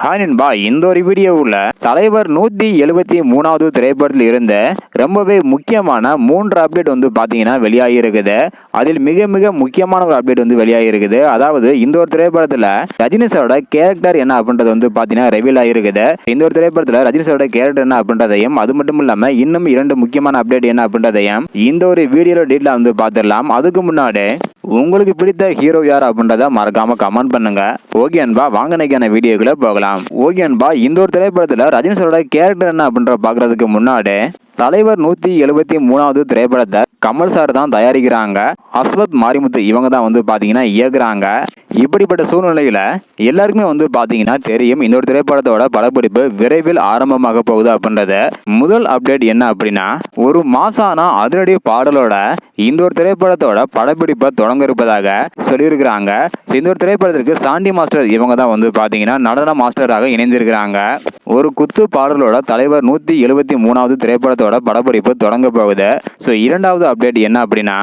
Hi நண்பா, இந்த ஒரு வீடியோவில் தலைவர் 173வது திரைப்படத்தில் இருந்த ரொம்பவே முக்கியமான 3 அப்டேட் வந்து பார்த்தீங்கன்னா வெளியாகி இருக்குது. அதில் மிக மிக முக்கியமான ஒரு அப்டேட் வந்து வெளியாகி இருக்குது. அதாவது இந்த ஒரு திரைப்படத்தில் ரஜினி சாரோட கேரக்டர் என்ன அப்படின்றது வந்து பார்த்தீங்கன்னா ரிவீல் ஆகிருக்குது. இந்த ஒரு திரைப்படத்தில் ரஜினி சாரோட கேரக்டர் என்ன அப்படின்றதையும், அது மட்டும் இல்லாமல் இன்னும் 2 முக்கியமான அப்டேட் என்ன அப்படின்றதையும் இந்த ஒரு வீடியோவில் டீட்டெயிலாக வந்து பார்த்துடலாம். அதுக்கு முன்னாடி உங்களுக்கு பிடித்த ஹீரோ யார் அப்படின்றத மறக்காம கமெண்ட் பண்ணுங்க. ஓகே அன்பா, வாங்க இன்னைக்கான வீடியோக்குள்ள போகலாம். ஓகே அன்பா, இந்த ஒரு திரைப்படத்துல ரஜினி சாரோட கேரக்டர் என்ன அப்படின்ற பாக்குறதுக்கு முன்னாடி தலைவர் 173வது திரைப்படத்தை கமல் சார் தான் தயாரிக்கிறாங்க. அஸ்வத் மாரிமுத்து இவங்க தான் வந்து பாத்தீங்கன்னா இயக்குறாங்க. இப்படிப்பட்ட சூழ்நிலையில எல்லாருக்குமே வந்து பாத்தீங்கன்னா தெரியும், இந்த ஒரு திரைப்படத்தோட படப்பிடிப்பு விரைவில் ஆரம்பமாக போகுது அப்படின்றது. முதல் அப்டேட் என்ன அப்படின்னா, ஒரு மாசான அதிரடி பாடலோட இந்த ஒரு திரைப்படத்தோட படப்பிடிப்பை தொடங்க இருப்பதாக சொல்லியிருக்கிறாங்க. இந்த ஒரு திரைப்படத்திற்கு சாண்டி மாஸ்டர் இவங்க தான் வந்து பாத்தீங்கன்னா நடன மாஸ்டராக இணைந்திருக்கிறாங்க. ஒரு குத்து பாடலோட தலைவர் 173வது திரைப்படத்தோட படப்பிடிப்பு தொடங்க போகுது. இரண்டாவது அப்டேட் என்ன அப்படின்னா,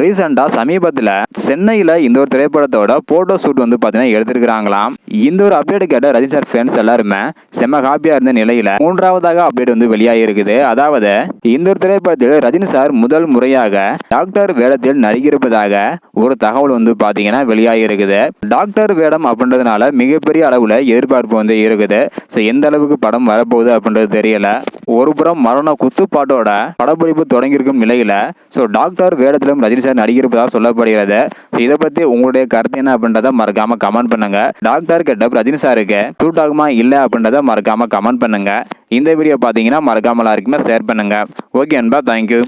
ரீசெண்டாக சமீபத்தில் சென்னையில் இந்த ஒரு திரைப்படத்தோட போட்டோ ஷூட் வந்து பார்த்தீங்கன்னா எடுத்திருக்கிறாங்களாம். இந்த ஒரு அப்டேட் கேட்ட ரஜினி சார் ஃபேன்ஸ் எல்லாருமே செம்ம ஹாப்பியாக இருந்த நிலையில் மூன்றாவதாக அப்டேட் வந்து வெளியாகி இருக்குது. அதாவது இந்த ஒரு திரைப்படத்தில் ரஜினி சார் முதல் முறையாக டாக்டர் வேடத்தில் நடிக்கிருப்பதாக ஒரு தகவல் வந்து பார்த்தீங்கன்னா வெளியாகி இருக்குது. டாக்டர் வேடம் அப்படின்றதுனால மிகப்பெரிய அளவில் எதிர்பார்ப்பு வந்து இருக்குது. எந்த அளவுக்கு படம் வரப்போகுது அப்படின்றது தெரியல. ஒரு புறம் மரண குத்துப்பாட்டோட படப்பிடிப்பு தொடங்கியிருக்கும் நிலையில டாக்டர் வேடத்திலும் ரஜினி சார் நடிக்கிறதாக சொல்லப்படுகிறது. இதை பத்தி உங்களுடைய கருத்து என்ன அப்படின்றத மறக்காம கமெண்ட் பண்ணுங்க. டாக்டர் கெட்டப் ரஜினி சாருக்கு சூட் ஆகுமா இல்ல அப்படின்றத மறக்காம கமெண்ட் பண்ணுங்க. இந்த வீடியோ பாத்தீங்கன்னா மறக்காம எல்லாருக்குமே ஷேர் பண்ணுங்க. ஓகே அன்பா, தேங்க்யூ.